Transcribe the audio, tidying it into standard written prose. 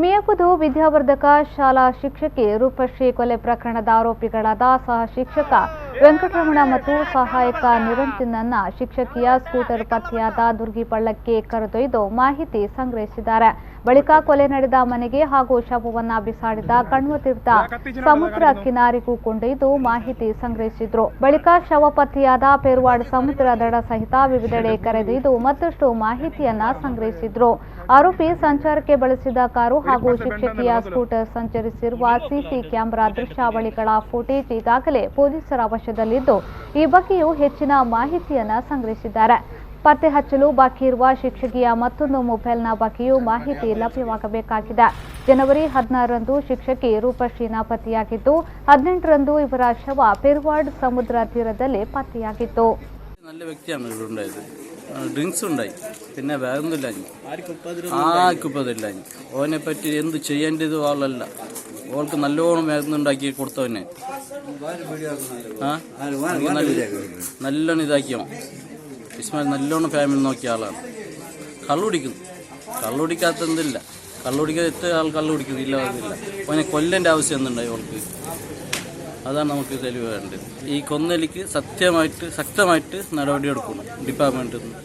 ಮಿಯಾಪುದು ವಿದ್ಯಾವರ್ಧಕ ಶಾಲಾ ಶಿಕ್ಷಕಿ ರೂಪಶ್ರೀ ಕೊಲೆ ಪ್ರಕರಣದ ಆರೋಪಿಗಳಾದ ಸಹ ಶಿಕ್ಷಕ ವೆಂಕಟರಮಣ ಮತ್ತು ಸಹಾಯಕ ನಿರಂಜನನ್ನ ಶಿಕ್ಷಕಿಯ ಸ್ಕೂಟರ್ ಪತ್ತೆಯಾದ ದುರ್ಗಿಪಳ್ಳಕ್ಕೆ ಕರೆದೊಯ್ದು ಮಾಹಿತಿ ಸಂಗ್ರಹಿಸಿದ್ದಾರೆ. ಬಳಿಕ ಕೊಲೆ ನಡೆದ ಮನೆಗೆ ಹಾಗೂ ಶವವನ್ನ ಬಿಸಾಡಿದ ಕಣ್ವತೀರ್ಥ ಸಮುದ್ರ ಕಿನಾರಿಗೂ ಕೊಂಡೊಯ್ದು ಮಾಹಿತಿ ಸಂಗ್ರಹಿಸಿದ್ರು. ಬಳಿಕ ಶವ ಪತ್ತೆಯಾದ ಪೇರ್ವಾಡ್ ಸಮುದ್ರ ದಡ ಸಹಿತ ವಿವಿಧೆಡೆ ಕರೆದೊಯ್ದು ಮತ್ತಷ್ಟು ಮಾಹಿತಿಯನ್ನ ಸಂಗ್ರಹಿಸಿದ್ರು. ಆರೋಪಿ ಸಂಚಾರಕ್ಕೆ ಬಳಸಿದ ಕಾರು ಹಾಗೂ ಶಿಕ್ಷಕಿಯ ಸ್ಕೂಟರ್ ಸಂಚರಿಸಿರುವ ಸಿಸಿ ಕ್ಯಾಮೆರಾ ದೃಶ್ಯಾವಳಿಗಳ ಫುಟೇಜ್ ಈಗಾಗಲೇ ಪೊಲೀಸರ ವಶದಲ್ಲಿದ್ದು, ಈ ಬಗ್ಗೆಯೂ ಹೆಚ್ಚಿನ ಮಾಹಿತಿಯನ್ನ ಸಂಗ್ರಹಿಸಿದ್ದಾರೆ. ಪತ್ತೆ ಹಚ್ಚಲು ಬಾಕಿ ಇರುವ ಶಿಕ್ಷಕಿಯ ಮತ್ತೊಂದು ಮೊಬೈಲ್ನ ಬಗ್ಗೆಯೂ ಮಾಹಿತಿ ಲಭ್ಯವಾಗಬೇಕಾಗಿದೆ. ಜನವರಿ 16ರಂದು ಶಿಕ್ಷಕಿ ರೂಪಶ್ರೀ ನಾಪತ್ತೆಯಾಗಿದ್ದು, 18ರಂದು ಇವರ ಶವ ಪೇರ್ವಾಡ್ ಸಮುದ್ರ ತೀರದಲ್ಲಿ പത്തെയാಗಿತ್ತು. നല്ല വ്യക്തിയാണ് ഇവിടെ ഉണ്ടായത്. ഡ്രിങ്ക്സ് ഉണ്ടായി, പിന്നെ വേറൊന്നുമില്ല. ആർക്കുപ്പതില്ല. ഓനെ പറ്റി എന്ത് ചെയ്യേണ്ടത് ആളല്ല. ഓൾക്ക് നല്ലോണം മരുന്നുണ്ടാക്കി കൊടുത്തവനെ നല്ലോണം ഇതാക്കിയോ. ഇസ്മായിൽ നല്ലോണം ഫാമിലി നോക്കിയ ആളാണ്. കള്ളുടിക്കുന്നു. കള്ളുടിക്കാത്തതില്ല. കള്ളുടിക്കാതെ എത്ര ആൾ കള്ളുടിക്കുന്നു. ഇല്ല ഓനെ കൊല്ലേണ്ട ആവശ്യം എന്തുണ്ടായി ഓൾക്ക്? അതാണ് നമുക്ക് തെളിവ് വേണ്ടത്. ഈ കൊന്നലിക്ക് ശക്തമായിട്ട് നടപടിയെടുക്കണം ഡിപ്പാർട്ട്മെന്റിൽ നിന്ന്.